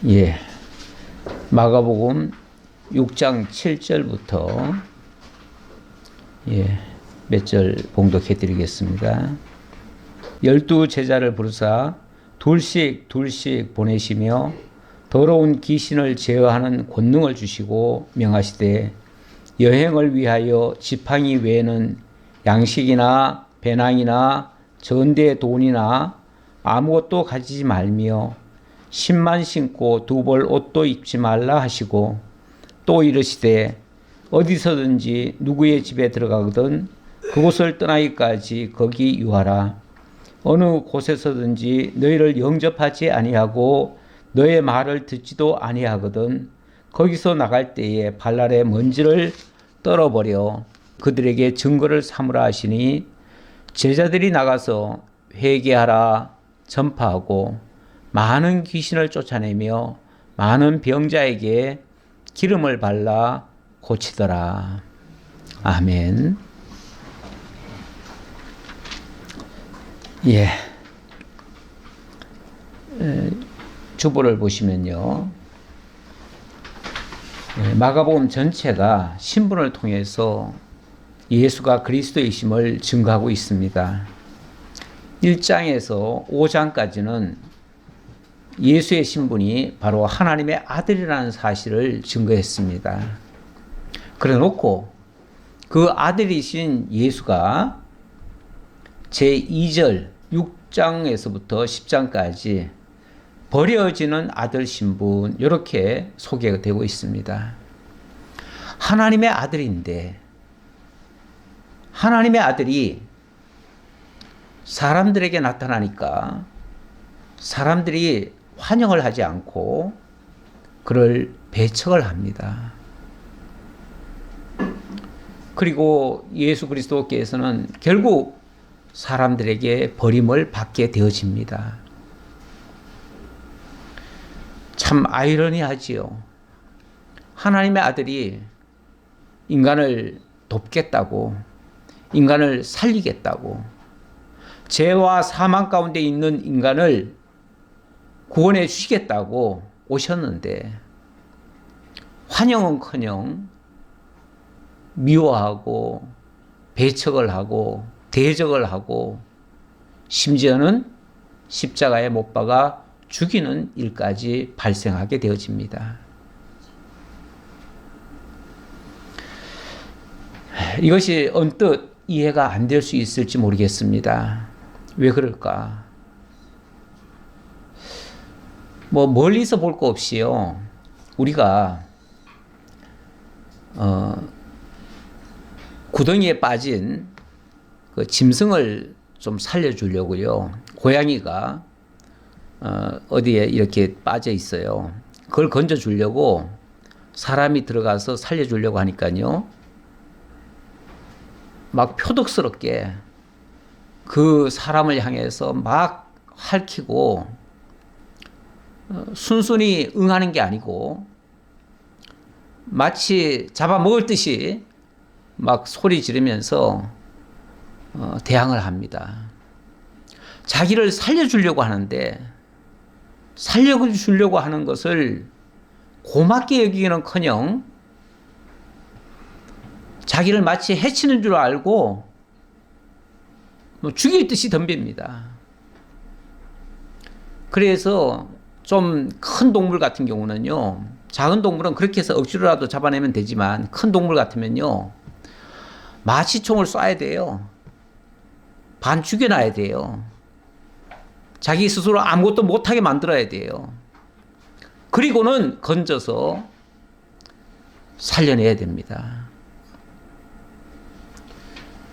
예, 마가복음 6장 7절부터 몇 절 봉독해 드리겠습니다. 12 제자를 부르사 둘씩 보내시며 더러운 귀신을 제어하는 권능을 주시고 명하시되 여행을 위하여 지팡이 외에는 양식이나 배낭이나 전대 돈이나 아무것도 가지지 말며 신만 신고 두 벌 옷도 입지 말라 하시고 또 이르시되 어디서든지 누구의 집에 들어가거든 그곳을 떠나기까지 거기 유하라. 어느 곳에서든지 너희를 영접하지 아니하고 너의 말을 듣지도 아니하거든 거기서 나갈 때에 발날에 먼지를 떨어버려 그들에게 증거를 삼으라 하시니 제자들이 나가서 회개하라 전파하고 많은 귀신을 쫓아내며 많은 병자에게 기름을 발라 고치더라. 아멘. 주보를 보시면요. 마가복음 전체가 신분을 통해서 예수가 그리스도이심을 증거하고 있습니다. 1장에서 5장까지는 예수의 신분이 바로 하나님의 아들이라는 사실을 증거했습니다. 그래 놓고 그 아들이신 예수가 제2절 6장에서부터 10장까지 버려지는 아들 신분 이렇게 소개가 되고 있습니다. 하나님의 아들인데 하나님의 아들이 사람들에게 나타나니까 사람들이 환영을 하지 않고 그를 배척을 합니다. 그리고 예수 그리스도께서는 결국 사람들에게 버림을 받게 되어집니다. 참 아이러니하지요. 하나님의 아들이 인간을 돕겠다고, 인간을 살리겠다고, 죄와 사망 가운데 있는 인간을 구원해 주시겠다고 오셨는데 환영은커녕 미워하고 배척을 하고 대적을 하고 심지어는 십자가에 못 박아 죽이는 일까지 발생하게 되어집니다. 이것이 언뜻 이해가 안 될 수 있을지 모르겠습니다. 왜 그럴까? 멀리서 볼 거 없이요. 우리가 구덩이에 빠진 그 짐승을 좀 살려주려고요. 고양이가 어디에 이렇게 빠져 있어요. 그걸 건져주려고 사람이 들어가서 살려주려고 하니까요. 막 표독스럽게 그 사람을 향해서 막 핥히고 순순히 응하는 게 아니고 마치 잡아먹을 듯이 막 소리 지르면서 대항을 합니다. 자기를 살려주려고 하는데 살려주려고 하는 것을 고맙게 여기기는커녕 자기를 마치 해치는 줄 알고 죽일 듯이 덤빕니다. 그래서 좀 큰 동물 같은 경우는요, 작은 동물은 그렇게 해서 억지로라도 잡아내면 되지만 큰 동물 같으면요 마취총을 쏴야 돼요. 반 죽여놔야 돼요. 자기 스스로 아무것도 못하게 만들어야 돼요. 그리고는 건져서 살려내야 됩니다.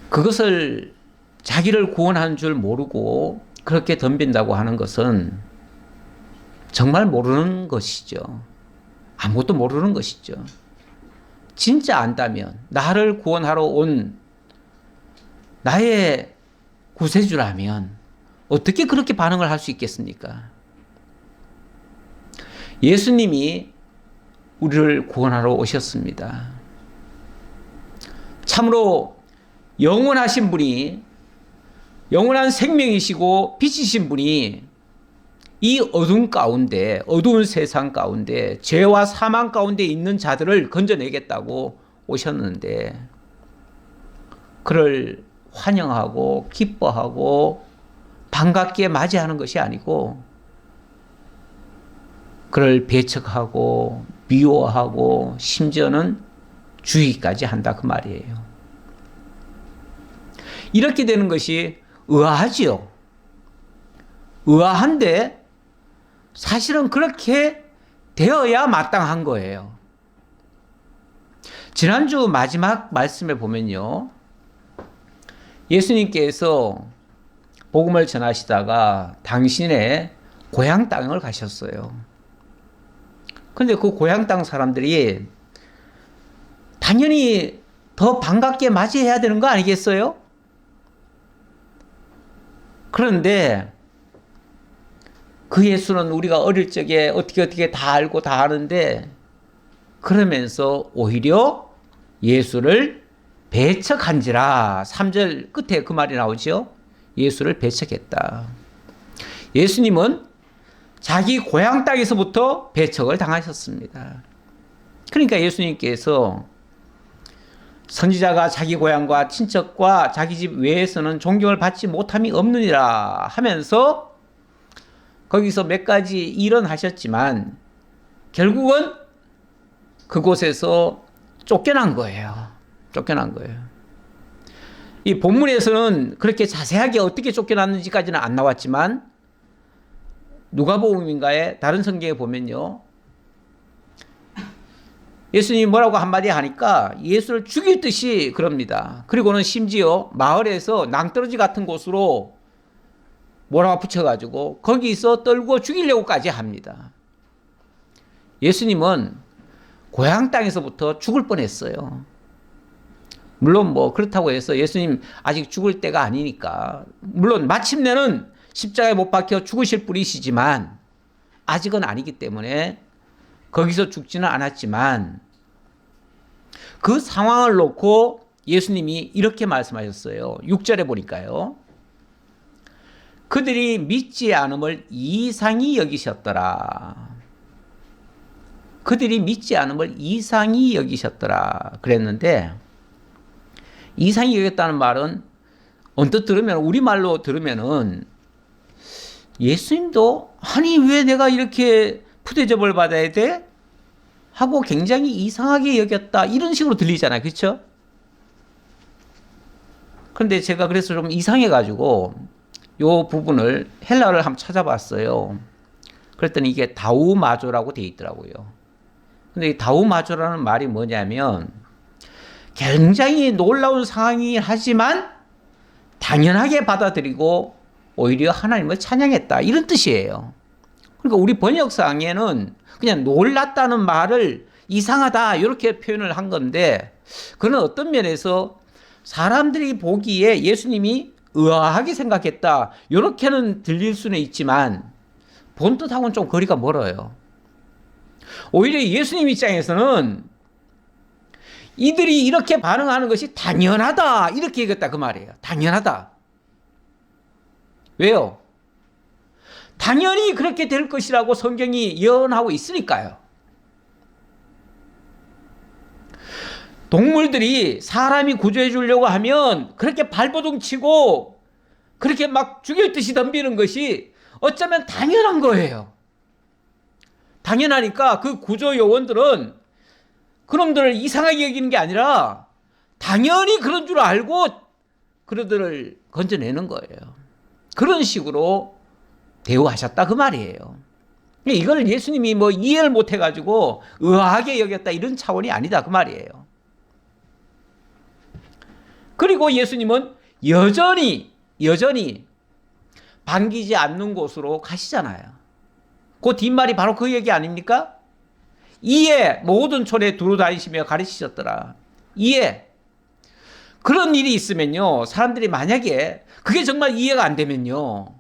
그것을 자기를 구원하는 줄 모르고 그렇게 덤빈다고 하는 것은 정말 모르는 것이죠. 아무것도 모르는 것이죠. 진짜 안다면 나를 구원하러 온 나의 구세주라면 어떻게 그렇게 반응을 할 수 있겠습니까? 예수님이 우리를 구원하러 오셨습니다. 참으로 영원하신 분이, 영원한 생명이시고 빛이신 분이 이 어둠 가운데, 어두운 세상 가운데, 죄와 사망 가운데 있는 자들을 건져내겠다고 오셨는데, 그를 환영하고 기뻐하고 반갑게 맞이하는 것이 아니고, 그를 배척하고 미워하고 심지어는 죽이기까지 한다 그 말이에요. 이렇게 되는 것이 의아하지요. 의아한데 사실은 그렇게 되어야 마땅한 거예요. 지난주 마지막 말씀에 보면요, 예수님께서 복음을 전하시다가 당신의 고향 땅을 가셨어요. 근데 그 고향 땅 사람들이 당연히 더 반갑게 맞이해야 되는 거 아니겠어요? 그런데 그 예수는 우리가 어릴 적에 어떻게 다 알고 다 아는데, 그러면서 오히려 예수를 배척한지라. 3절 끝에 그 말이 나오죠. 예수를 배척했다. 예수님은 자기 고향 땅에서부터 배척을 당하셨습니다. 그러니까 예수님께서 선지자가 자기 고향과 친척과 자기 집 외에서는 존경을 받지 못함이 없느니라 하면서 거기서 몇 가지 일은 하셨지만 결국은 그곳에서 쫓겨난 거예요. 쫓겨난 거예요. 이 본문에서는 그렇게 자세하게 어떻게 쫓겨났는지까지는 안 나왔지만 누가복음인가에 다른 성경에 보면요, 예수님이 뭐라고 한마디 하니까 예수를 죽일 듯이 그럽니다. 그리고는 심지어 마을에서 낭떠러지 같은 곳으로 몰아붙여가지고 거기서 떨고 죽이려고까지 합니다. 예수님은 고향 땅에서부터 죽을 뻔했어요. 물론 뭐 그렇다고 해서 예수님 아직 죽을 때가 아니니까, 물론 마침내는 십자가에 못 박혀 죽으실 분이시지만 아직은 아니기 때문에 거기서 죽지는 않았지만, 그 상황을 놓고 예수님이 이렇게 말씀하셨어요. 6절에 보니까요, 그들이 믿지 않음을 이상히 여기셨더라. 그들이 믿지 않음을 이상히 여기셨더라 그랬는데, 이상히 여겼다는 말은 언뜻 들으면, 우리말로 들으면은 예수님도 아니 왜 내가 이렇게 푸대접을 받아야 돼? 하고 굉장히 이상하게 여겼다, 이런 식으로 들리잖아요. 그렇죠? 그런데 제가 그래서 좀 이상해가지고 이 부분을 헬라어를 한번 찾아봤어요. 그랬더니 이게 다우마조라고 되어 있더라고요. 근데 이 다우마조라는 말이 뭐냐면 굉장히 놀라운 상황이긴 하지만 당연하게 받아들이고 오히려 하나님을 찬양했다, 이런 뜻이에요. 그러니까 우리 번역상에는 그냥 놀랐다는 말을 이상하다 이렇게 표현을 한 건데, 그는 어떤 면에서 사람들이 보기에 예수님이 의아하게 생각했다 이렇게는 들릴 수는 있지만 본뜻하고는 좀 거리가 멀어요. 오히려 예수님 입장에서는 이들이 이렇게 반응하는 것이 당연하다 이렇게 얘기했다 그 말이에요. 당연하다. 왜요? 당연히 그렇게 될 것이라고 성경이 예언하고 있으니까요. 동물들이 사람이 구조해 주려고 하면 그렇게 발버둥 치고 그렇게 막 죽일 듯이 덤비는 것이 어쩌면 당연한 거예요. 당연하니까 그 구조 요원들은 그놈들을 이상하게 여기는 게 아니라 당연히 그런 줄 알고 그들을 건져내는 거예요. 그런 식으로 대우하셨다 그 말이에요. 이걸 예수님이 뭐 이해를 못 해가지고 의아하게 여겼다 이런 차원이 아니다 그 말이에요. 그리고 예수님은 여전히 반기지 않는 곳으로 가시잖아요. 그 뒷말이 바로 그 얘기 아닙니까? 이에 모든 촌에 두루 다니시며 가르치셨더라. 이에 그런 일이 있으면요, 사람들이 만약에 그게 정말 이해가 안 되면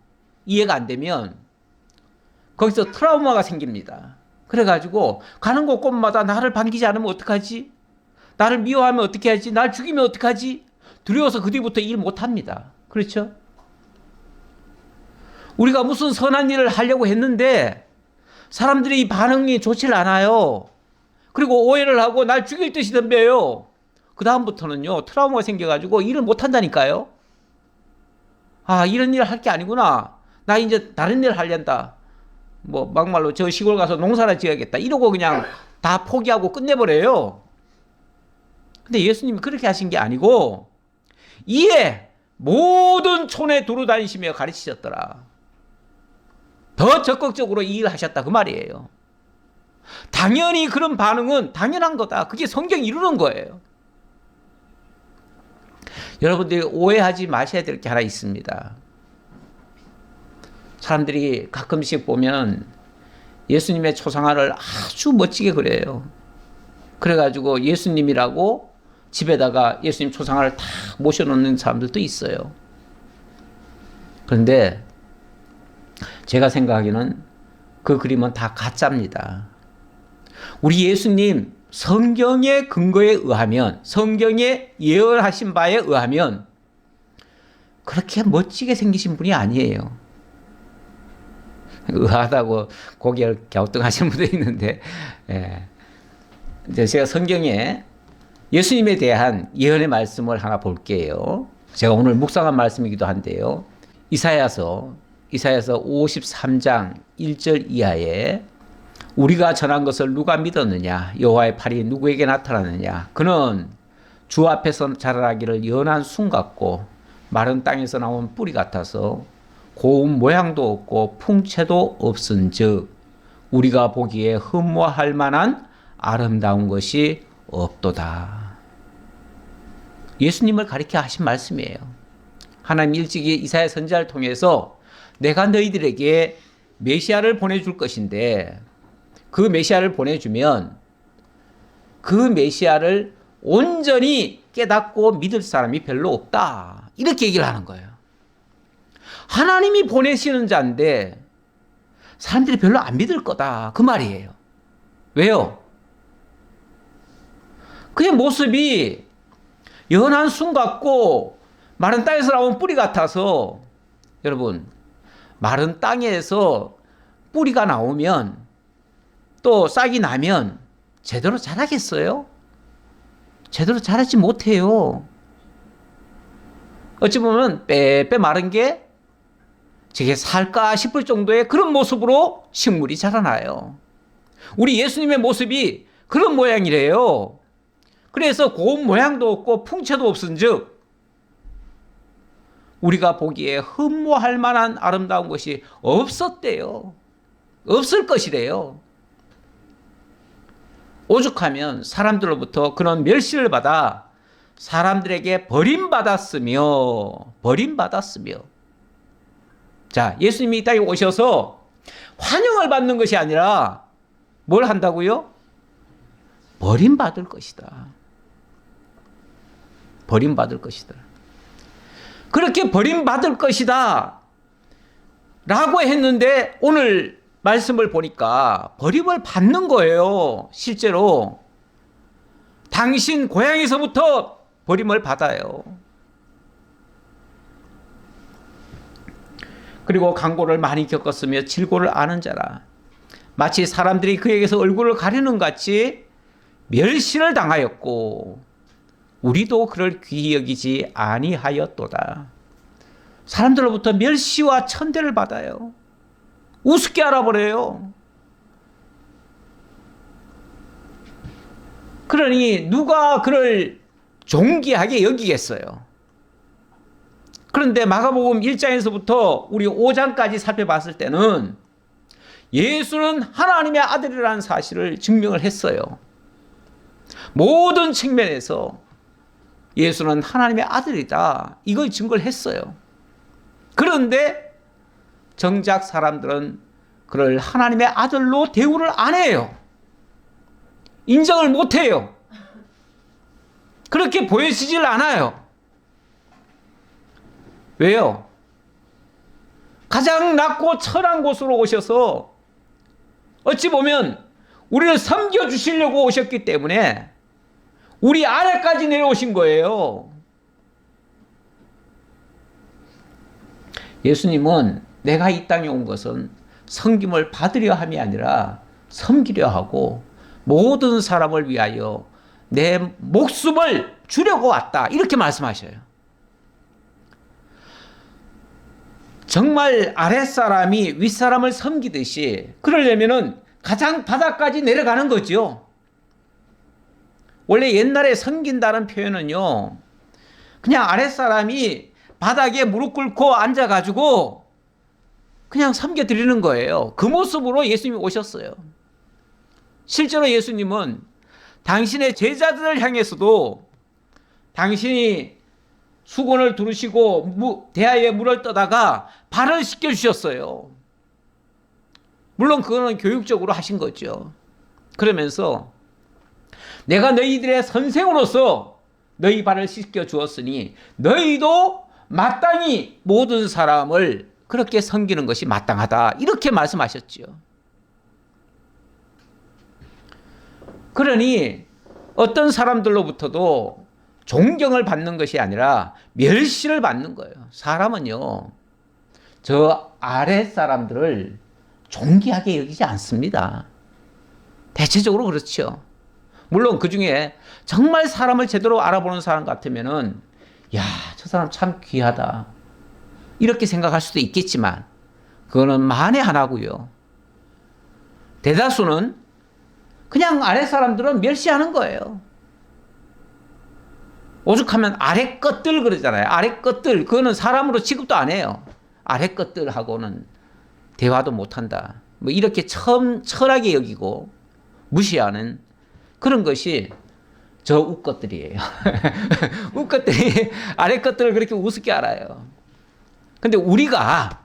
거기서 트라우마가 생깁니다. 그래가지고 가는 곳곳마다 나를 반기지 않으면 어떡하지? 나를 미워하면 어떻게 하지? 날 죽이면 어떡하지? 두려워서 그 뒤부터 일 못합니다. 그렇죠? 우리가 무슨 선한 일을 하려고 했는데 사람들이 반응이 좋질 않아요. 그리고 오해를 하고 날 죽일 듯이 덤벼요. 그 다음부터는요, 트라우마가 생겨가지고 일을 못 한다니까요. 아, 이런 일을 할 게 아니구나. 나 이제 다른 일을 하려다. 뭐 막말로 저 시골 가서 농사나 지어야겠다. 이러고 그냥 다 포기하고 끝내버려요. 근데 예수님이 그렇게 하신 게 아니고 이에 모든 촌에 두루 다니시며 가르치셨더라. 더 적극적으로 이 일을 하셨다 그 말이에요. 당연히 그런 반응은 당연한 거다. 그게 성경이 이루는 거예요. 여러분들이 오해하지 마셔야 될 게 하나 있습니다. 사람들이 가끔씩 보면 예수님의 초상화를 아주 멋지게 그려요. 그래가지고 예수님이라고 집에다가 예수님 초상화를 다 모셔놓는 사람들도 있어요. 그런데 제가 생각하기에는 그 그림은 다 가짜입니다. 우리 예수님 성경의 근거에 의하면, 성경의 예언하신 바에 의하면 그렇게 멋지게 생기신 분이 아니에요. 의아하다고 고개를 갸우뚱하시는 분도 있는데, 이제 제가 성경에 예수님에 대한 예언의 말씀을 하나 볼게요. 제가 오늘 묵상한 말씀이기도 한데요. 이사야서 53장 1절 이하에 우리가 전한 것을 누가 믿었느냐? 여호와의 팔이 누구에게 나타났느냐? 그는 주 앞에서 자라나기를 연한 순 같고 마른 땅에서 나온 뿌리 같아서 고운 모양도 없고 풍채도 없은즉 우리가 보기에 흠모할 만한 아름다운 것이 없도다. 예수님을 가리켜 하신 말씀이에요. 하나님 일찍이 이사야 선지자를 통해서 내가 너희들에게 메시아를 보내줄 것인데 그 메시아를 보내주면 그 메시아를 온전히 깨닫고 믿을 사람이 별로 없다. 이렇게 얘기를 하는 거예요. 하나님이 보내시는 자인데 사람들이 별로 안 믿을 거다. 그 말이에요. 왜요? 그의 모습이 연한 순 같고 마른 땅에서 나온 뿌리 같아서, 여러분, 마른 땅에서 뿌리가 나오면 또 싹이 나면 제대로 자라겠어요? 제대로 자라지 못해요. 어찌 보면 빼빼 마른 게 저게 살까 싶을 정도의 그런 모습으로 식물이 자라나요. 우리 예수님의 모습이 그런 모양이래요. 그래서 고운 모양도 없고 풍채도 없은즉 우리가 보기에 흠모할 만한 아름다운 것이 없었대요. 없을 것이래요. 오죽하면 사람들로부터 그런 멸시를 받아 사람들에게 버림받았으며. 자, 예수님이 이 땅에 오셔서 환영을 받는 것이 아니라 뭘 한다고요? 버림받을 것이다. 버림받을 것이다. 그렇게 버림받을 것이다 라고 했는데 오늘 말씀을 보니까 버림을 받는 거예요. 실제로 당신 고향에서부터 버림을 받아요. 그리고 강고를 많이 겪었으며 질고를 아는 자라. 마치 사람들이 그에게서 얼굴을 가리는 같이 멸시를 당하였고 우리도 그를 귀히 여기지 아니하였도다. 사람들로부터 멸시와 천대를 받아요. 우습게 알아버려요. 그러니 누가 그를 존귀하게 여기겠어요. 그런데 마가복음 1장에서부터 우리 5장까지 살펴봤을 때는 예수는 하나님의 아들이라는 사실을 증명을 했어요. 모든 측면에서 예수는 하나님의 아들이다. 이걸 증거를 했어요. 그런데 정작 사람들은 그를 하나님의 아들로 대우를 안 해요. 인정을 못 해요. 그렇게 보여지질 않아요. 왜요? 가장 낮고 천한 곳으로 오셔서 어찌 보면 우리를 섬겨주시려고 오셨기 때문에 우리 아래까지 내려오신 거예요. 예수님은 내가 이 땅에 온 것은 섬김을 받으려 함이 아니라 섬기려 하고 모든 사람을 위하여 내 목숨을 주려고 왔다. 이렇게 말씀하셔요. 정말 아랫사람이 윗사람을 섬기듯이 그러려면은 가장 바닥까지 내려가는 거죠. 원래 옛날에 섬긴다는 표현은요, 그냥 아랫사람이 바닥에 무릎 꿇고 앉아가지고 그냥 섬겨드리는 거예요. 그 모습으로 예수님이 오셨어요. 실제로 예수님은 당신의 제자들을 향해서도 당신이 수건을 두르시고 대야에 물을 떠다가 발을 씻겨주셨어요. 물론 그거는 교육적으로 하신 거죠. 그러면서 내가 너희들의 선생으로서 너희 발을 씻겨주었으니 너희도 마땅히 모든 사람을 그렇게 섬기는 것이 마땅하다. 이렇게 말씀하셨죠. 그러니 어떤 사람들로부터도 존경을 받는 것이 아니라 멸시를 받는 거예요. 사람은요, 저 아랫 사람들을 존귀하게 여기지 않습니다. 대체적으로 그렇죠. 물론 그 중에 정말 사람을 제대로 알아보는 사람 같으면은, 야, 저 사람 참 귀하다. 이렇게 생각할 수도 있겠지만, 그거는 만에 하나고요. 대다수는 그냥 아랫 사람들은 멸시하는 거예요. 오죽하면 아래 것들 그러잖아요. 아래 것들. 그거는 사람으로 취급도 안 해요. 아래 것들하고는 대화도 못한다. 뭐 이렇게 철하게 여기고 무시하는 그런 것이 저 웃것들이에요. 웃것들이 아래 것들을 그렇게 우습게 알아요. 근데 우리가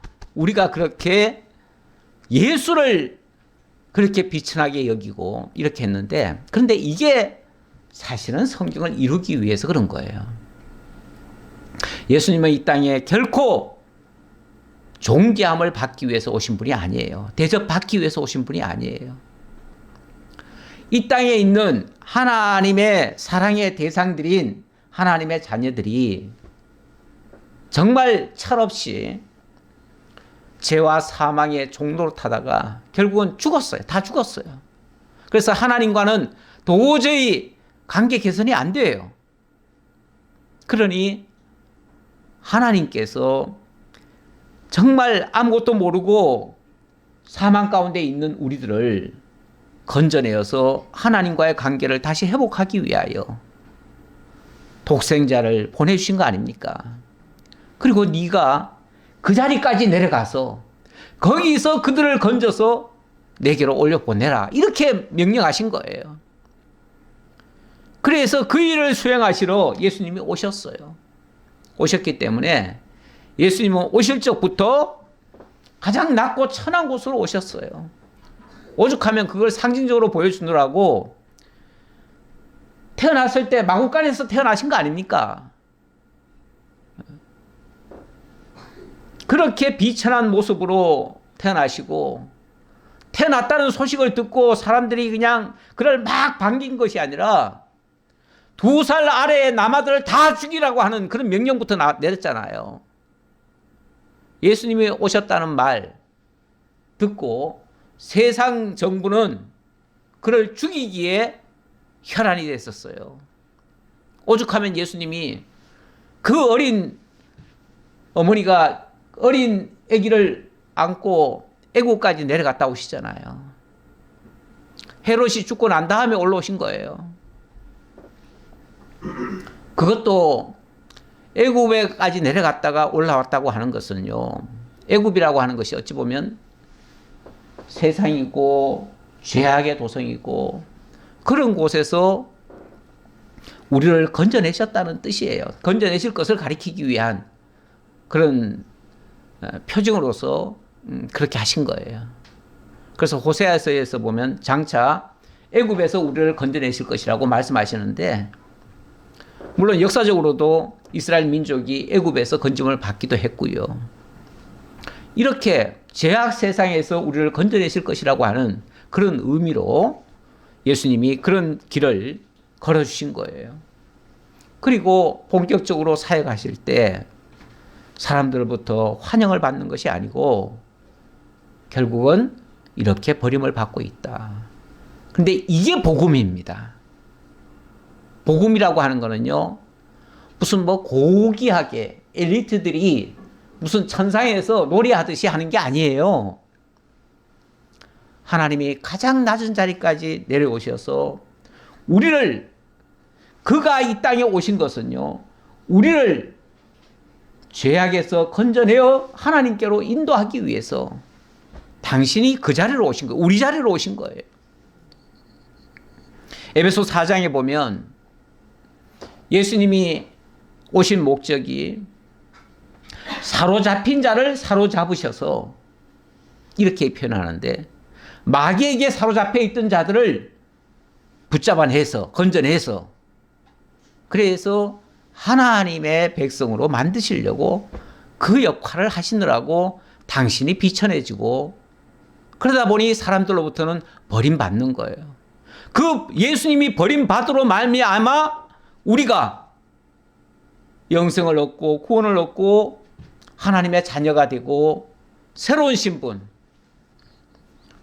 그렇게 예수를 그렇게 비천하게 여기고 이렇게 했는데, 그런데 이게 사실은 성경을 이루기 위해서 그런 거예요. 예수님은 이 땅에 결코 존귀함을 받기 위해서 오신 분이 아니에요. 대접받기 위해서 오신 분이 아니에요. 이 땅에 있는 하나님의 사랑의 대상들인 하나님의 자녀들이 정말 철없이 죄와 사망의 종로로 타다가 결국은 죽었어요. 다 죽었어요. 그래서 하나님과는 도저히 관계 개선이 안 돼요. 그러니 하나님께서 정말 아무것도 모르고 사망 가운데 있는 우리들을 건져내어서 하나님과의 관계를 다시 회복하기 위하여 독생자를 보내주신 거 아닙니까? 그리고 네가 그 자리까지 내려가서 거기서 그들을 건져서 내게로 올려보내라. 이렇게 명령하신 거예요. 그래서 그 일을 수행하시러 예수님이 오셨어요. 오셨기 때문에 예수님은 오실 적부터 가장 낮고 천한 곳으로 오셨어요. 오죽하면 그걸 상징적으로 보여주느라고 태어났을 때 마구간에서 태어나신 거 아닙니까? 그렇게 비천한 모습으로 태어나시고, 태어났다는 소식을 듣고 사람들이 그냥 그를 막 반긴 것이 아니라 2살 아래의 남아들을 다 죽이라고 하는 그런 명령부터 내렸잖아요. 예수님이 오셨다는 말 듣고 세상 정부는 그를 죽이기에 혈안이 됐었어요. 오죽하면 예수님이 그 어린 어머니가 어린 아기를 안고 애국까지 내려갔다 오시잖아요. 헤롯이 죽고 난 다음에 올라오신 거예요. 그것도 애굽에까지 내려갔다가 올라왔다고 하는 것은요, 애굽이라고 하는 것이 어찌 보면 세상이고 죄악의 도성이고 그런 곳에서 우리를 건져내셨다는 뜻이에요. 건져내실 것을 가리키기 위한 그런 표징으로서 그렇게 하신 거예요. 그래서 호세아서에서 보면 장차 애굽에서 우리를 건져내실 것이라고 말씀하시는데, 물론 역사적으로도 이스라엘 민족이 애굽에서 건짐을 받기도 했고요. 이렇게 죄악 세상에서 우리를 건져내실 것이라고 하는 그런 의미로 예수님이 그런 길을 걸어주신 거예요. 그리고 본격적으로 사역하실 때 사람들로부터 환영을 받는 것이 아니고 결국은 이렇게 버림을 받고 있다. 그런데 이게 복음입니다. 복음이라고 하는 거는요, 무슨 뭐 고귀하게 엘리트들이 무슨 천상에서 노래하듯이 하는 게 아니에요. 하나님이 가장 낮은 자리까지 내려오셔서 우리를, 그가 이 땅에 오신 것은요, 우리를 죄악에서 건져내어 하나님께로 인도하기 위해서 당신이 그 자리로 오신 거예요. 우리 자리로 오신 거예요. 에베소 4장에 보면 예수님이 오신 목적이 사로잡힌 자를 사로잡으셔서, 이렇게 표현하는데, 마귀에게 사로잡혀 있던 자들을 붙잡아내서 건져내서, 그래서 하나님의 백성으로 만드시려고 그 역할을 하시느라고 당신이 비천해지고, 그러다 보니 사람들로부터는 버림받는 거예요. 그 예수님이 버림받으로 말미암아 우리가 영생을 얻고 구원을 얻고 하나님의 자녀가 되고 새로운 신분,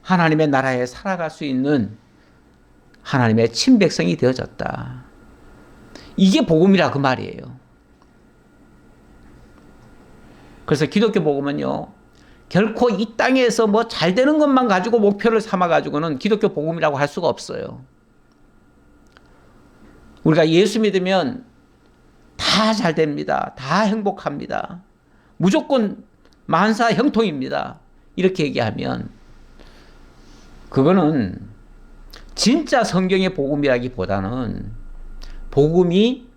하나님의 나라에 살아갈 수 있는 하나님의 친백성이 되어졌다. 이게 복음이라 그 말이에요. 그래서 기독교 복음은요, 결코 이 땅에서 뭐 잘 되는 것만 가지고 목표를 삼아 가지고는 기독교 복음이라고 할 수가 없어요. 우리가 예수 믿으면 다 잘 됩니다. 다 행복합니다. 무조건 만사 형통입니다. 이렇게 얘기하면 그거는 진짜 성경의 복음이라기보다는 복음이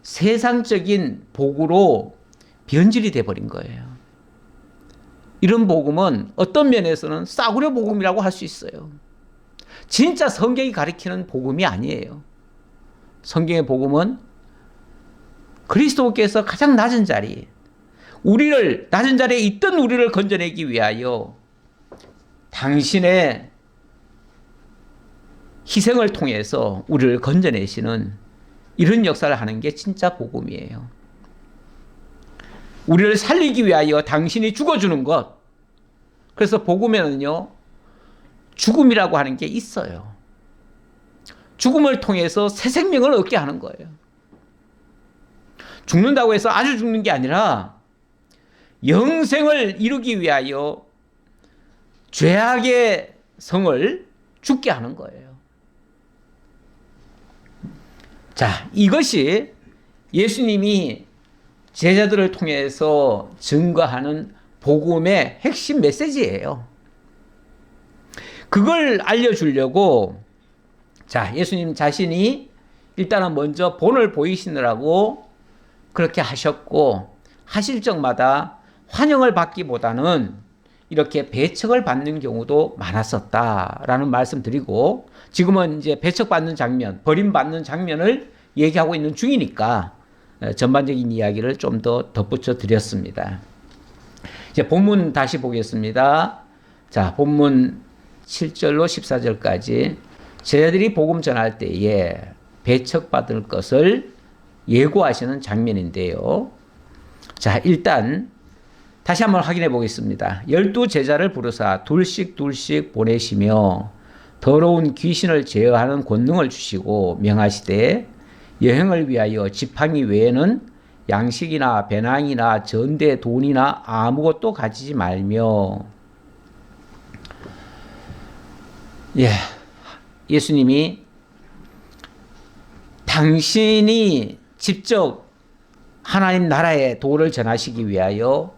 세상적인 복으로 변질이 돼버린 거예요. 이런 복음은 어떤 면에서는 싸구려 복음이라고 할 수 있어요. 진짜 성경이 가리키는 복음이 아니에요. 성경의 복음은 그리스도께서 가장 낮은 자리, 우리를, 낮은 자리에 있던 우리를 건져내기 위하여 당신의 희생을 통해서 우리를 건져내시는 이런 역사를 하는 게 진짜 복음이에요. 우리를 살리기 위하여 당신이 죽어주는 것. 그래서 복음에는요, 죽음이라고 하는 게 있어요. 죽음을 통해서 새 생명을 얻게 하는 거예요. 죽는다고 해서 아주 죽는 게 아니라 영생을 이루기 위하여 죄악의 성을 죽게 하는 거예요. 자, 이것이 예수님이 제자들을 통해서 증거하는 복음의 핵심 메시지예요. 그걸 알려주려고, 자, 예수님 자신이 일단은 먼저 본을 보이시느라고 그렇게 하셨고, 하실 적마다 환영을 받기보다는 이렇게 배척을 받는 경우도 많았었다라는 말씀 드리고, 지금은 이제 배척받는 장면, 버림받는 장면을 얘기하고 있는 중이니까 전반적인 이야기를 좀 더 덧붙여 드렸습니다. 이제 본문 다시 보겠습니다. 자, 본문 7절로 14절까지 제자들이 복음 전할 때에 배척받을 것을 예고하시는 장면인데요. 자, 일단 다시 한번 확인해 보겠습니다. 12 제자를 부르사 둘씩 보내시며 더러운 귀신을 제어하는 권능을 주시고 명하시되 여행을 위하여 지팡이 외에는 양식이나 배낭이나 전대 돈이나 아무것도 가지지 말며. 예수님이 당신이 직접 하나님 나라의 도를 전하시기 위하여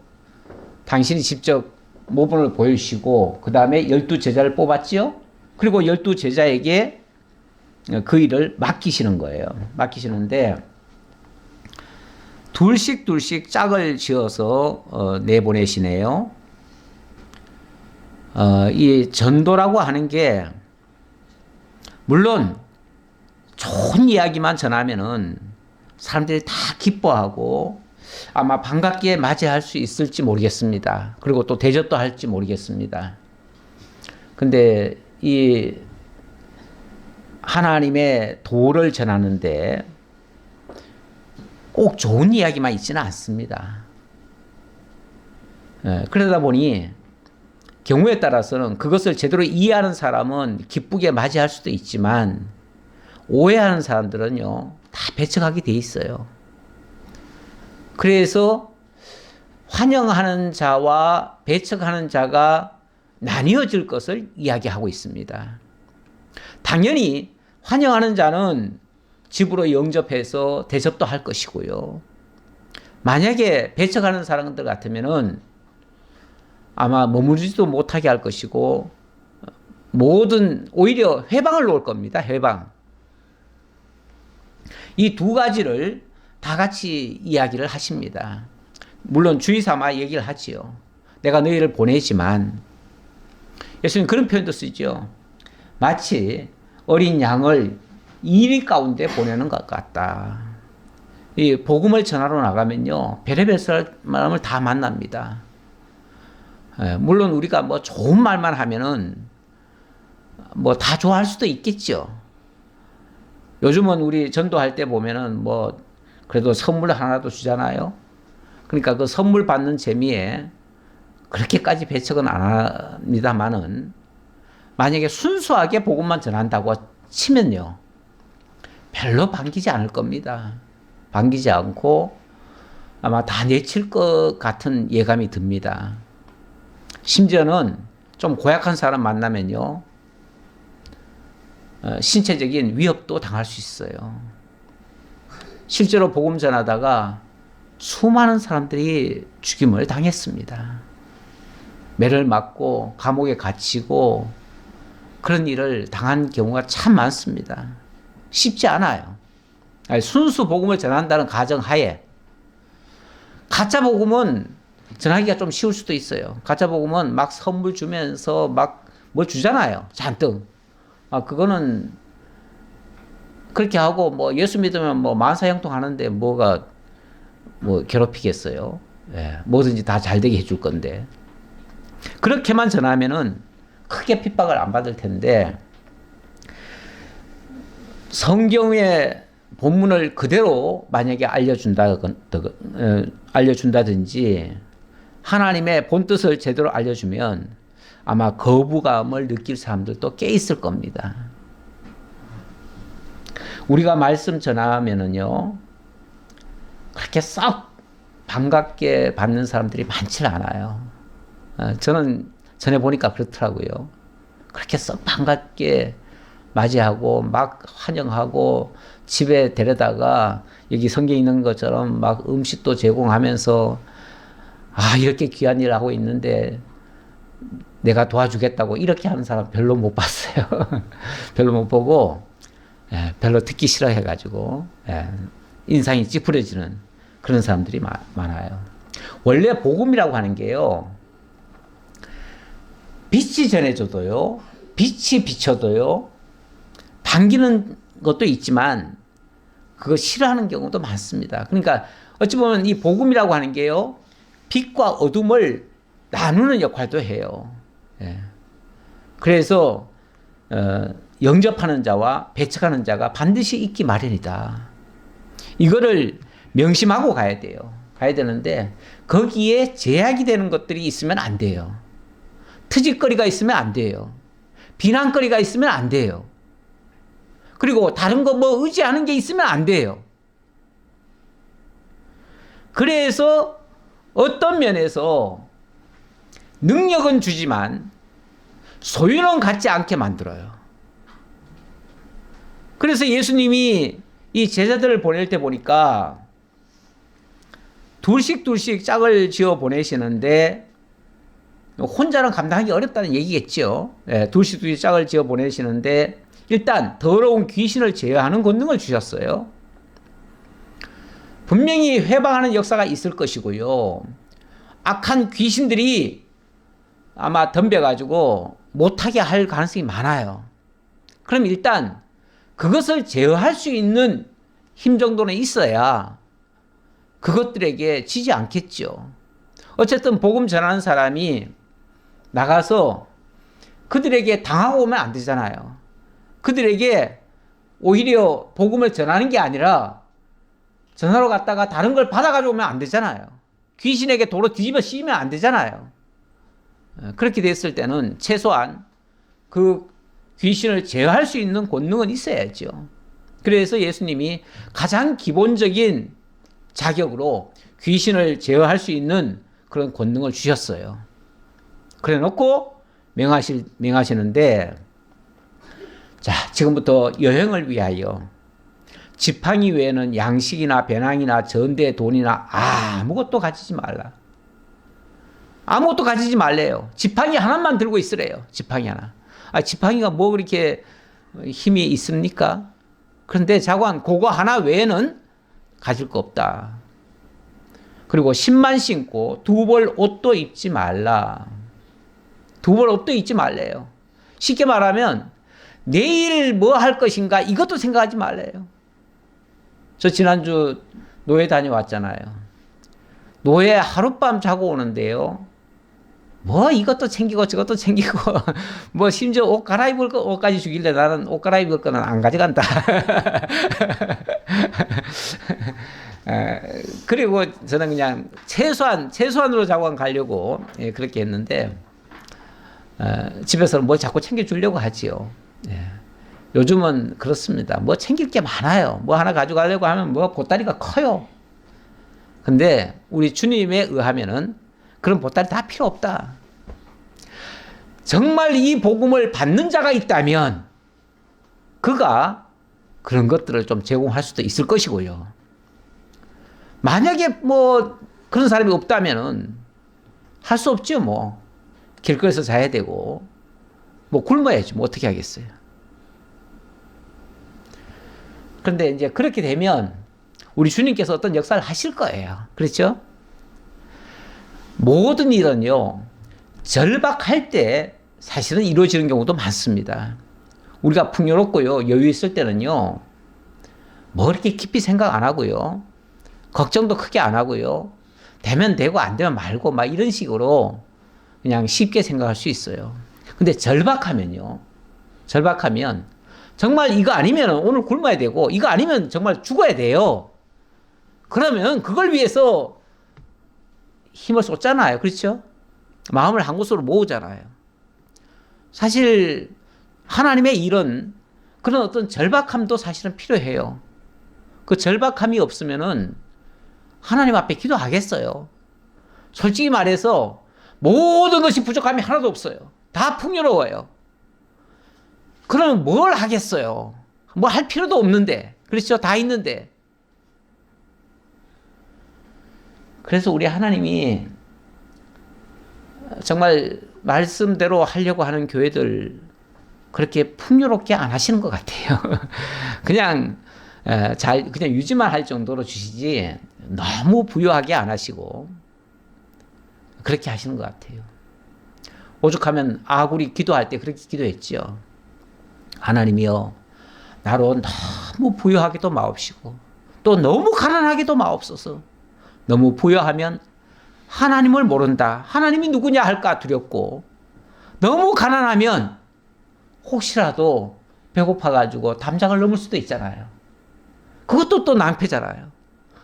당신이 직접 모범을 보여주시고 그 다음에 12 제자를 뽑았지요. 그리고 12 제자에게 그 일을 맡기시는 거예요. 맡기시는데 둘씩 짝을 지어서 내보내시네요. 이 전도라고 하는 게 물론 좋은 이야기만 전하면은 사람들이 다 기뻐하고 아마 반갑게 맞이할 수 있을지 모르겠습니다. 그리고 또 대접도 할지 모르겠습니다. 근데 이 하나님의 도를 전하는데 꼭 좋은 이야기만 있지는 않습니다. 그러다 보니 경우에 따라서는 그것을 제대로 이해하는 사람은 기쁘게 맞이할 수도 있지만 오해하는 사람들은요, 다 배척하게 돼 있어요. 그래서 환영하는 자와 배척하는 자가 나뉘어질 것을 이야기하고 있습니다. 당연히 환영하는 자는 집으로 영접해서 대접도 할 것이고요. 만약에 배척하는 사람들 같으면은 아마 머무르지도 못하게 할 것이고 오히려 회방을 놓을 겁니다. 회방. 이 두 가지를 다 같이 이야기를 하십니다. 물론 주의 삼아 얘기를 하지요. 내가 너희를 보내지만 예수님 그런 표현도 쓰죠. 마치 어린 양을 이리 가운데 보내는 것 같다. 이 복음을 전하러 나가면요, 별의별 사람을 다 만납니다. 물론 우리가 뭐 좋은 말만 하면은 뭐 다 좋아할 수도 있겠죠. 요즘은 우리 전도할 때 보면은 뭐 그래도 선물 하나도 주잖아요. 그러니까 그 선물 받는 재미에 그렇게까지 배척은 안 합니다만은 만약에 순수하게 복음만 전한다고 치면요, 별로 반기지 않을 겁니다. 반기지 않고 아마 다 내칠 것 같은 예감이 듭니다. 심지어는 좀 고약한 사람 만나면요, 신체적인 위협도 당할 수 있어요. 실제로 복음 전하다가 수많은 사람들이 죽임을 당했습니다. 매를 맞고 감옥에 갇히고 그런 일을 당한 경우가 참 많습니다. 쉽지 않아요. 순수 복음을 전한다는 가정하에 가짜 복음은 전하기가 좀 쉬울 수도 있어요. 가짜 복음은 막 선물 주면서 막 뭘 주잖아요. 잔뜩. 그거는 그렇게 하고 뭐 예수 믿으면 뭐 만사형통 하는데 뭐가 뭐 괴롭히겠어요. 뭐든지 다 잘 되게 해줄 건데. 그렇게만 전하면은 크게 핍박을 안 받을 텐데 성경의 본문을 그대로 만약에 알려준다든지 하나님의 본뜻을 제대로 알려주면 아마 거부감을 느낄 사람들도 꽤 있을 겁니다. 우리가 말씀 전하면은요, 그렇게 썩 반갑게 받는 사람들이 많지 않아요. 저는 전해보니까 그렇더라고요. 그렇게 썩 반갑게 맞이하고 막 환영하고 집에 데려다가 여기 성경에 있는 것처럼 막 음식도 제공하면서 이렇게 귀한 일을 하고 있는데 내가 도와주겠다고 이렇게 하는 사람 별로 못 봤어요. 별로 못 보고 별로 듣기 싫어해가지고 인상이 찌푸려지는 그런 사람들이 많아요. 원래 복음이라고 하는 게요, 빛이 전해져도요, 빛이 비춰도요, 반기는 것도 있지만 그거 싫어하는 경우도 많습니다. 그러니까 어찌 보면 이 복음이라고 하는 게요, 빛과 어둠을 나누는 역할도 해요. 그래서 영접하는 자와 배척하는 자가 반드시 있기 마련이다. 이거를 명심하고 가야 돼요. 가야 되는데 거기에 제약이 되는 것들이 있으면 안 돼요. 트집거리가 있으면 안 돼요. 비난거리가 있으면 안 돼요. 그리고 다른 거 뭐 의지하는 게 있으면 안 돼요. 그래서 어떤 면에서 능력은 주지만 소유는 갖지 않게 만들어요. 그래서 예수님이 이 제자들을 보낼 때 보니까 둘씩 짝을 지어 보내시는데 혼자는 감당하기 어렵다는 얘기겠죠. 둘씩 짝을 지어 보내시는데 일단 더러운 귀신을 제어하는 권능을 주셨어요. 분명히 회방하는 역사가 있을 것이고요. 악한 귀신들이 아마 덤벼가지고 못하게 할 가능성이 많아요. 그럼 일단 그것을 제어할 수 있는 힘 정도는 있어야 그것들에게 지지 않겠죠. 어쨌든 복음 전하는 사람이 나가서 그들에게 당하고 오면 안 되잖아요. 그들에게 오히려 복음을 전하는 게 아니라 전하러 갔다가 다른 걸 받아가지고 오면 안 되잖아요. 귀신에게 도로 뒤집어 씌우면 안 되잖아요. 그렇게 됐을 때는 최소한 그 귀신을 제어할 수 있는 권능은 있어야죠. 그래서 예수님이 가장 기본적인 자격으로 귀신을 제어할 수 있는 그런 권능을 주셨어요. 그래 놓고 명하시는데, 자, 지금부터 여행을 위하여 지팡이 외에는 양식이나 배낭이나 전대, 돈이나 아무것도 가지지 말라. 아무것도 가지지 말래요. 지팡이 하나만 들고 있으래요. 지팡이 하나. 지팡이가 뭐 그렇게 힘이 있습니까? 그런데 자관 그거 하나 외에는 가질 거 없다. 그리고 신만 신고 두 벌 옷도 입지 말라. 두 벌 옷도 입지 말래요. 쉽게 말하면 내일 뭐 할 것인가 이것도 생각하지 말래요. 저 지난주 노예 다녀왔잖아요. 노예 하룻밤 자고 오는데요. 뭐 이것도 챙기고 저것도 챙기고 뭐 심지어 옷 갈아입을 거 옷까지 주길래 나는 옷 갈아입을 거는 안 가져간다. 그리고 저는 그냥 최소한으로 자고 가려고 그렇게 했는데 집에서는 뭘 자꾸 챙겨주려고 하지요. 요즘은 그렇습니다. 뭐 챙길 게 많아요. 뭐 하나 가져가려고 하면 뭐 보따리가 커요. 근데 우리 주님에 의하면은 그런 보따리 다 필요 없다. 정말 이 복음을 받는 자가 있다면 그가 그런 것들을 좀 제공할 수도 있을 것이고요. 만약에 뭐 그런 사람이 없다면은 할 수 없죠. 뭐 길거리에서 자야 되고 뭐 굶어야지 뭐 어떻게 하겠어요. 그런데 이제 그렇게 되면 우리 주님께서 어떤 역사를 하실 거예요. 그렇죠? 모든 일은요, 절박할 때 사실은 이루어지는 경우도 많습니다. 우리가 풍요롭고요, 여유 있을 때는요, 뭐 이렇게 깊이 생각 안 하고요, 걱정도 크게 안 하고요, 되면 되고 안 되면 말고 막 이런 식으로 그냥 쉽게 생각할 수 있어요. 근데 절박하면 정말 이거 아니면 오늘 굶어야 되고 이거 아니면 정말 죽어야 돼요. 그러면 그걸 위해서 힘을 쏟잖아요. 그렇죠? 마음을 한 곳으로 모으잖아요. 사실 하나님의 일은 그런 어떤 절박함도 사실은 필요해요. 그 절박함이 없으면은 하나님 앞에 기도하겠어요. 솔직히 말해서 모든 것이 부족함이 하나도 없어요. 다 풍요로워요. 그러면 뭘 하겠어요? 뭐 할 필요도 없는데. 그렇죠? 다 있는데. 그래서 우리 하나님이 정말 말씀대로 하려고 하는 교회들 그렇게 풍요롭게 안 하시는 것 같아요. 그냥 그냥 유지만 할 정도로 주시지 너무 부유하게 안 하시고 그렇게 하시는 것 같아요. 오죽하면 아굴이 기도할 때 그렇게 기도했지요. 하나님이여, 나로 너무 부유하게도 마옵시고 또 너무 가난하게도 마옵소서. 너무 부유하면 하나님을 모른다, 하나님이 누구냐 할까 두렵고, 너무 가난하면 혹시라도 배고파가지고 담장을 넘을 수도 있잖아요. 그것도 또 낭패잖아요.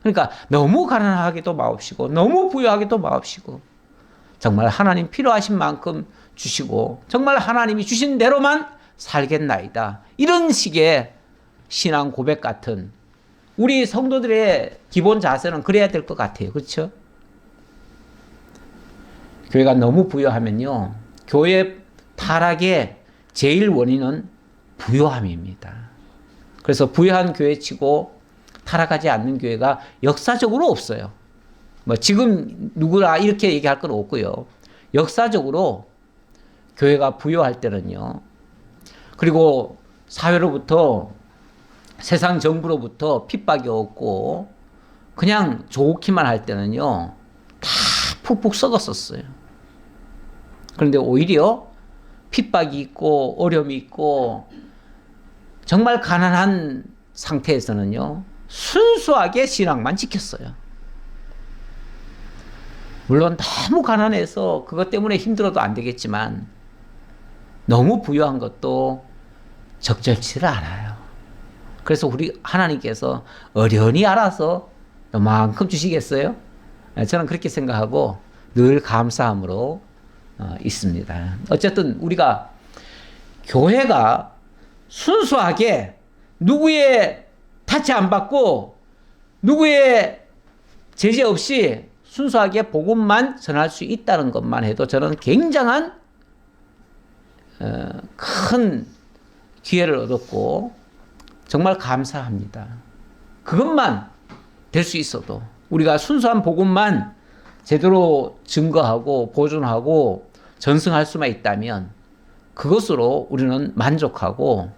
그러니까 너무 가난하게도 마옵시고 너무 부유하게도 마옵시고 정말 하나님 필요하신 만큼 주시고 정말 하나님이 주신 대로만 살겠나이다. 이런 식의 신앙 고백 같은 우리 성도들의 기본 자세는 그래야 될 것 같아요. 그렇죠? 교회가 너무 부유하면요, 교회 타락의 제일 원인은 부유함입니다. 그래서 부유한 교회치고 타락하지 않는 교회가 역사적으로 없어요. 뭐 지금 누구나 이렇게 얘기할 건 없고요. 역사적으로 교회가 부유할 때는요, 그리고 사회로부터 세상 정부로부터 핍박이 없고 그냥 좋기만 할 때는요, 다 푹푹 썩었었어요. 그런데 오히려 핍박이 있고 어려움이 있고 정말 가난한 상태에서는요, 순수하게 신앙만 지켰어요. 물론 너무 가난해서 그것 때문에 힘들어도 안 되겠지만 너무 부유한 것도 적절치를 않아요. 그래서 우리 하나님께서 어련히 알아서 요만큼 주시겠어요? 저는 그렇게 생각하고 늘 감사함으로 있습니다. 어쨌든 우리가 교회가 순수하게 누구의 타치 안 받고 누구의 제재 없이 순수하게 복음만 전할 수 있다는 것만 해도 저는 굉장한 큰 기회를 얻었고 정말 감사합니다. 그것만 될 수 있어도 우리가 순수한 복음만 제대로 증거하고 보존하고 전승할 수만 있다면 그것으로 우리는 만족하고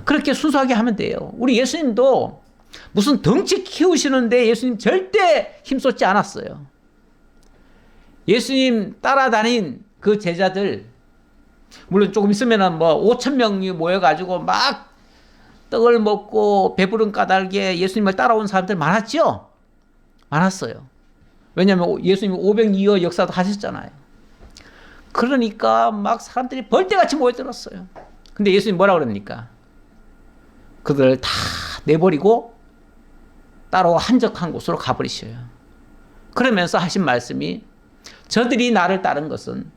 그렇게 순수하게 하면 돼요. 우리 예수님도 무슨 덩치 키우시는데 예수님 절대 힘쏟지 않았어요. 예수님 따라다닌 그 제자들, 물론 조금 있으면은 뭐 5천 명이 모여가지고 막 떡을 먹고 배부른 까닭에 예수님을 따라온 사람들 많았죠? 많았어요. 왜냐하면 예수님 500여 역사도 하셨잖아요. 그러니까 막 사람들이 벌떼같이 모여들었어요. 근데 예수님 뭐라 그럽니까? 그들을 다 내버리고 따로 한적한 곳으로 가버리셔요. 그러면서 하신 말씀이 저들이 나를 따른 것은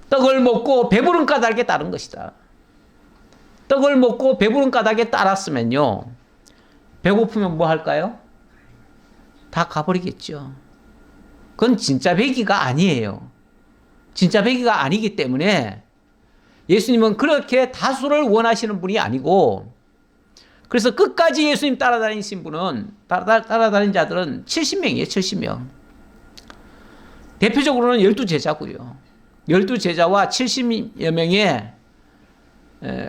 떡을 먹고 배부른 까닭에 따른 것이다. 떡을 먹고 배부른 까닭에 따랐으면요. 배고프면 뭐 할까요? 다 가버리겠죠. 그건 진짜 배기가 아니에요. 진짜 배기가 아니기 때문에 예수님은 그렇게 다수를 원하시는 분이 아니고 그래서 끝까지 예수님 따라다니신 분은 따라다닌 자들은 70명이에요. 70명. 대표적으로는 12제자고요. 12제자와 70여 명의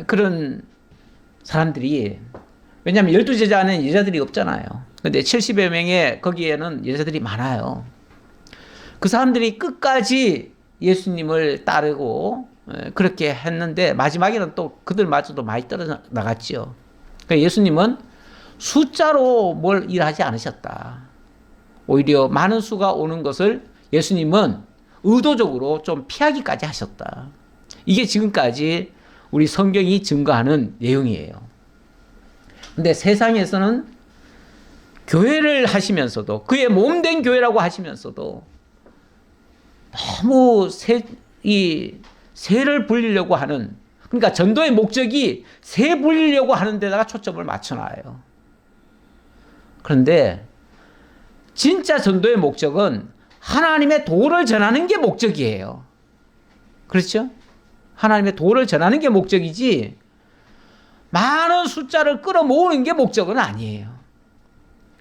그런 사람들이 왜냐하면 12제자는 여자들이 없잖아요. 근데 70여 명의 거기에는 여자들이 많아요. 그 사람들이 끝까지 예수님을 따르고 그렇게 했는데 마지막에는 또 그들마저도 많이 떨어져 나갔죠. 그러니까 예수님은 숫자로 뭘 일하지 않으셨다. 오히려 많은 수가 오는 것을 예수님은 의도적으로 좀 피하기까지 하셨다. 이게 지금까지 우리 성경이 증거하는 내용이에요. 근데 세상에서는 교회를 하시면서도 그의 몸된 교회라고 하시면서도 너무 세를 불리려고 하는 그러니까 전도의 목적이 세 불리려고 하는 데다가 초점을 맞춰놔요. 그런데 진짜 전도의 목적은 하나님의 도를 전하는 게 목적이에요. 그렇죠? 하나님의 도를 전하는 게 목적이지 많은 숫자를 끌어모으는 게 목적은 아니에요.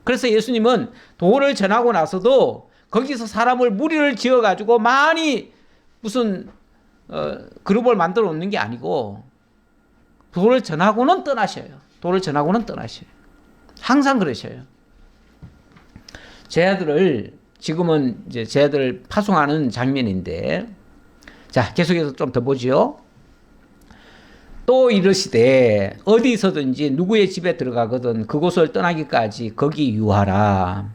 그래서 예수님은 도를 전하고 나서도 거기서 사람을 무리를 지어가지고 많이 무슨 그룹을 만들어 놓는 게 아니고 도를 전하고는 떠나셔요. 도를 전하고는 떠나셔요. 항상 그러셔요. 제 아들을 지금은 이제 제 아들을 파송하는 장면인데 자 계속해서 좀 더 보지요. 또 이르시되 어디서든지 누구의 집에 들어가거든 그곳을 떠나기까지 거기 유하라.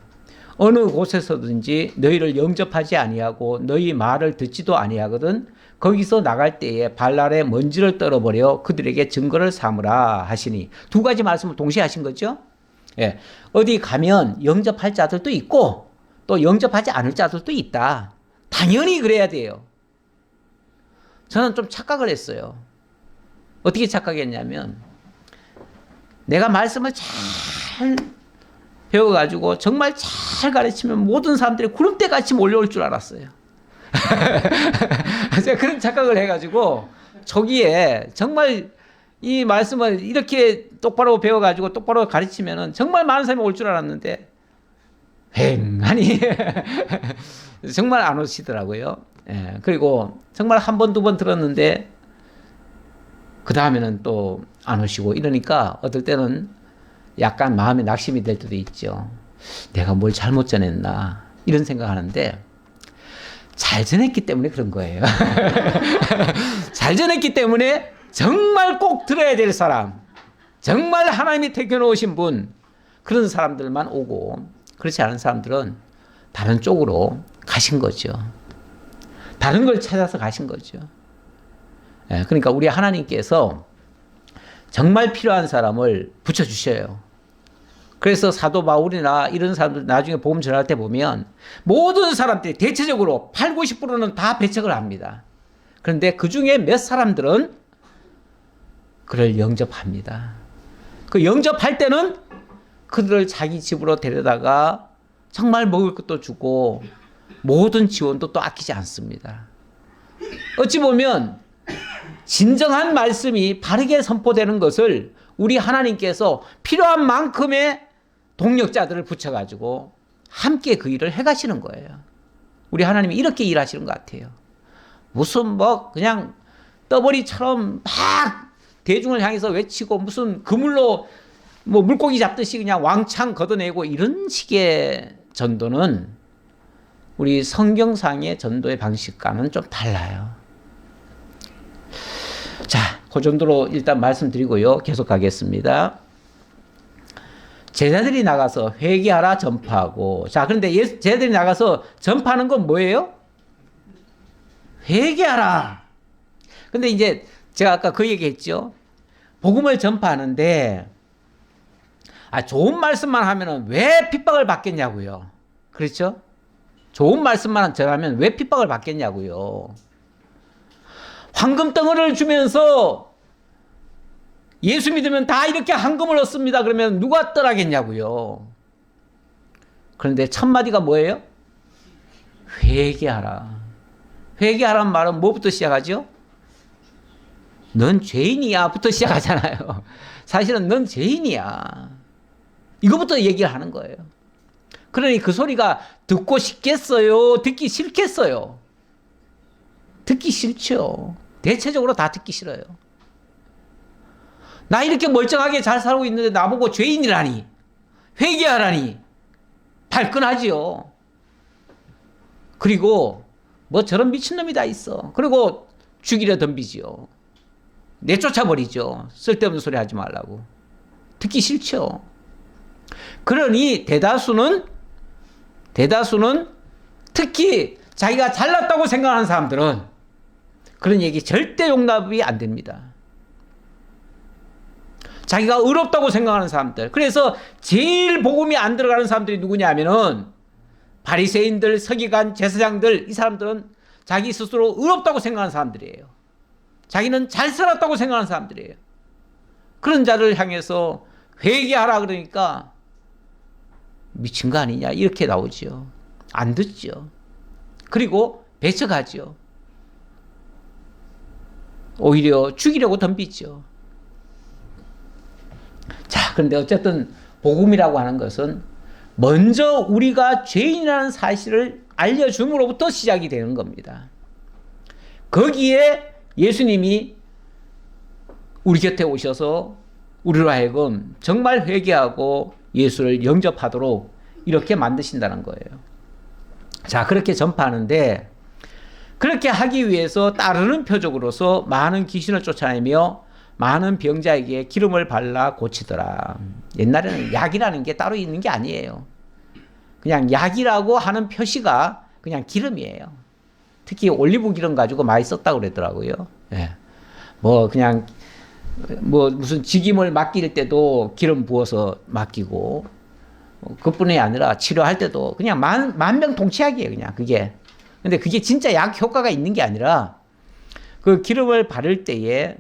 어느 곳에서든지 너희를 영접하지 아니하고 너희 말을 듣지도 아니하거든 거기서 나갈 때에 발날에 먼지를 떨어버려 그들에게 증거를 삼으라 하시니 두 가지 말씀을 동시에 하신 거죠. 예, 어디 가면 영접할 자들도 있고 또 영접하지 않을 자들도 있다. 당연히 그래야 돼요. 저는 좀 착각을 했어요. 어떻게 착각했냐면 내가 말씀을 잘 배워가지고 정말 잘 가르치면 모든 사람들이 구름대같이 몰려올 줄 알았어요. 제가 그런 착각을 해가지고 저기에 정말 이 말씀을 이렇게 똑바로 배워가지고 똑바로 가르치면은 정말 많은 사람이 올 줄 알았는데 휑하니 정말 안 오시더라고요. 예, 그리고 정말 한 번, 두 번 들었는데 그 다음에는 또 안 오시고 이러니까 어떨 때는 약간 마음에 낙심이 될 때도 있죠. 내가 뭘 잘못 전했나 이런 생각하는데 잘 전했기 때문에 그런 거예요. 잘 전했기 때문에 정말 꼭 들어야 될 사람, 정말 하나님이 택해놓으신 분 그런 사람들만 오고 그렇지 않은 사람들은 다른 쪽으로 가신 거죠. 다른 걸 찾아서 가신 거죠. 그러니까 우리 하나님께서 정말 필요한 사람을 붙여주셔요. 그래서 사도 바울이나 이런 사람들 나중에 복음 전할 때 보면 모든 사람들이 대체적으로 8, 90%는 다 배척을 합니다. 그런데 그 중에 몇 사람들은 그를 영접합니다. 그 영접할 때는 그들을 자기 집으로 데려다가 정말 먹을 것도 주고 모든 지원도 또 아끼지 않습니다. 어찌 보면 진정한 말씀이 바르게 선포되는 것을 우리 하나님께서 필요한 만큼의 동력자들을 붙여가지고 함께 그 일을 해가시는 거예요. 우리 하나님이 이렇게 일하시는 것 같아요. 무슨 뭐 그냥 떠벌이처럼 막 대중을 향해서 외치고 무슨 그물로 뭐 물고기 잡듯이 그냥 왕창 걷어내고 이런 식의 전도는 우리 성경상의 전도의 방식과는 좀 달라요. 자, 그 정도로 일단 말씀드리고요. 계속 가겠습니다. 제자들이 나가서 회개하라 전파하고. 자, 그런데 제자들이 나가서 전파하는 건 뭐예요? 회개하라. 근데 이제 제가 아까 그 얘기 했죠. 복음을 전파하는데 좋은 말씀만 하면은 왜 핍박을 받겠냐고요. 그렇죠? 좋은 말씀만 전하면 왜 핍박을 받겠냐고요. 황금 덩어리를 주면서 예수 믿으면 다 이렇게 황금을 얻습니다. 그러면 누가 떠나겠냐고요. 그런데 첫 마디가 뭐예요? 회개하라. 회개하라는 말은 뭐부터 시작하죠? 넌 죄인이야 부터 시작하잖아요. 사실은 넌 죄인이야. 이거부터 얘기를 하는 거예요. 그러니 그 소리가 듣고 싶겠어요? 듣기 싫겠어요? 듣기 싫죠. 대체적으로 다 듣기 싫어요. 나 이렇게 멀쩡하게 잘 살고 있는데 나보고 죄인이라니, 회개하라니 발끈하지요. 그리고 뭐 저런 미친놈이 다 있어. 그리고 죽이려 덤비지요. 내쫓아버리죠. 쓸데없는 소리 하지 말라고. 듣기 싫죠. 그러니 대다수는 특히 자기가 잘났다고 생각하는 사람들은 그런 얘기 절대 용납이 안 됩니다. 자기가 의롭다고 생각하는 사람들. 그래서 제일 복음이 안 들어가는 사람들이 누구냐면은 바리새인들, 서기관, 제사장들, 이 사람들은 자기 스스로 의롭다고 생각하는 사람들이에요. 자기는 잘 살았다고 생각하는 사람들이에요. 그런 자를 향해서 회개하라 그러니까 미친 거 아니냐 이렇게 나오죠. 안 듣죠. 그리고 배척하죠. 오히려 죽이려고 덤비죠. 자, 그런데 어쨌든 복음이라고 하는 것은 먼저 우리가 죄인이라는 사실을 알려줌으로부터 시작이 되는 겁니다. 거기에 예수님이 우리 곁에 오셔서 우리로 하여금 정말 회개하고 예수를 영접하도록 이렇게 만드신다는 거예요. 자, 그렇게 전파하는데 그렇게 하기 위해서 따르는 표적으로서 많은 귀신을 쫓아내며 많은 병자에게 기름을 발라 고치더라. 옛날에는 약이라는 게 따로 있는 게 아니에요. 그냥 약이라고 하는 표시가 그냥 기름이에요. 특히 올리브 기름 가지고 많이 썼다고 그러더라고요. 예. 뭐 그냥 뭐 무슨 직임을 맡길 때도 기름 부어서 맡기고 그뿐이 아니라 치료할 때도 그냥 만병통치약이에요. 그냥 그게. 근데 그게 진짜 약 효과가 있는 게 아니라 그 기름을 바를 때에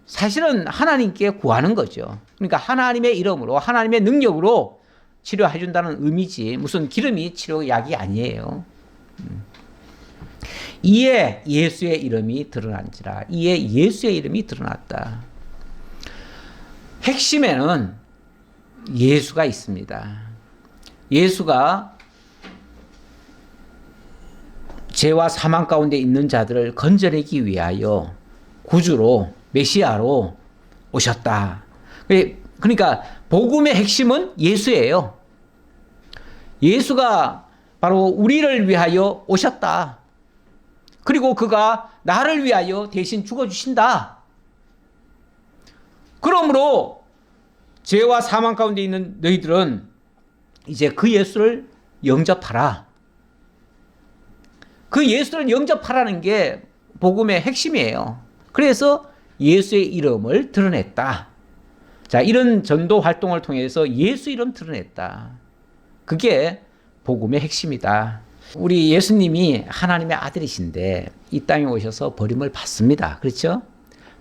사실은 하나님께 구하는 거죠. 그러니까 하나님의 이름으로 하나님의 능력으로 치료해 준다는 의미지 무슨 기름이 치료약이 아니에요. 이에 예수의 이름이 드러난지라. 이에 예수의 이름이 드러났다. 핵심에는 예수가 있습니다. 예수가 죄와 사망 가운데 있는 자들을 건져내기 위하여 구주로 메시아로 오셨다. 그러니까 복음의 핵심은 예수예요. 예수가 바로 우리를 위하여 오셨다. 그리고 그가 나를 위하여 대신 죽어주신다. 그러므로 죄와 사망 가운데 있는 너희들은 이제 그 예수를 영접하라. 그 예수를 영접하라는 게 복음의 핵심이에요. 그래서 예수의 이름을 드러냈다. 자, 이런 전도 활동을 통해서 예수 이름 드러냈다. 그게 복음의 핵심이다. 우리 예수님이 하나님의 아들이신데 이 땅에 오셔서 버림을 받습니다. 그렇죠?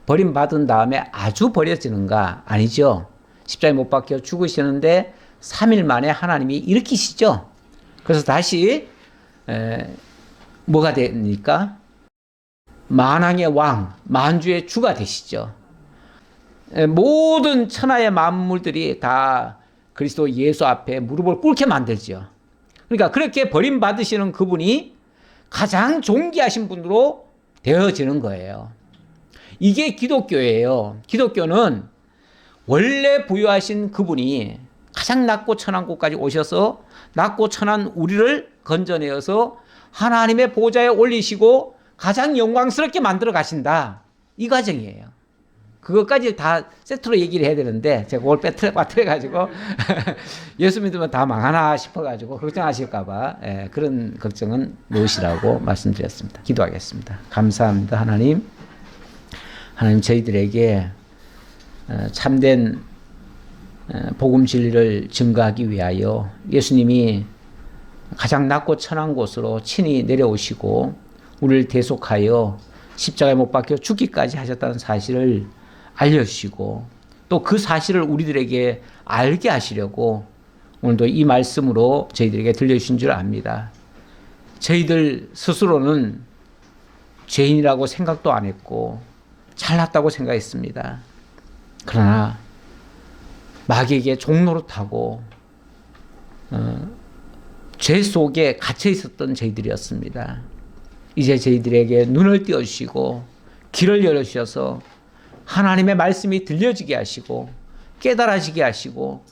버림받은 다음에 아주 버려지는가? 아니죠. 십자가에 못 박혀 죽으시는데 3일 만에 하나님이 일으키시죠. 그래서 다시 뭐가 됩니까? 만왕의 왕, 만주의 주가 되시죠. 모든 천하의 만물들이 다 그리스도 예수 앞에 무릎을 꿇게 만들죠. 그러니까 그렇게 버림받으시는 그분이 가장 존귀하신 분으로 되어지는 거예요. 이게 기독교예요. 기독교는 원래 부여하신 그분이 가장 낮고 천한 곳까지 오셔서 낮고 천한 우리를 건져내어서 하나님의 보좌에 올리시고 가장 영광스럽게 만들어 가신다. 이 과정이에요. 그것까지 다 세트로 얘기를 해야 되는데 제가 그걸 빠뜨려가지고 예수 믿으면 다 망하나 싶어가지고 걱정하실까봐 그런 걱정은 무엇이라고 말씀드렸습니다. 기도하겠습니다. 감사합니다. 하나님 저희들에게 참된 복음 진리를 증거하기 위하여 예수님이 가장 낮고 천한 곳으로 친히 내려오시고 우리를 대속하여 십자가에 못 박혀 죽기까지 하셨다는 사실을 알려주시고 또 그 사실을 우리들에게 알게 하시려고 오늘도 이 말씀으로 저희들에게 들려주신 줄 압니다. 저희들 스스로는 죄인이라고 생각도 안 했고 잘났다고 생각했습니다. 그러나 마귀에게 종노릇하고 죄 속에 갇혀 있었던 저희들이었습니다. 이제 저희들에게 눈을 띄워주시고 길을 열어주셔서 하나님의 말씀이 들려지게 하시고 깨달아지게 하시고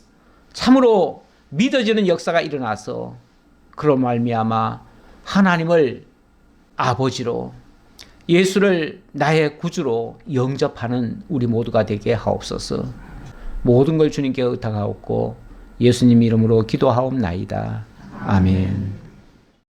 참으로 믿어지는 역사가 일어나서 그로 말미암아 하나님을 아버지로 예수를 나의 구주로 영접하는 우리 모두가 되게 하옵소서. 모든 걸 주님께 의탁하옵고 예수님 이름으로 기도하옵나이다. 아멘.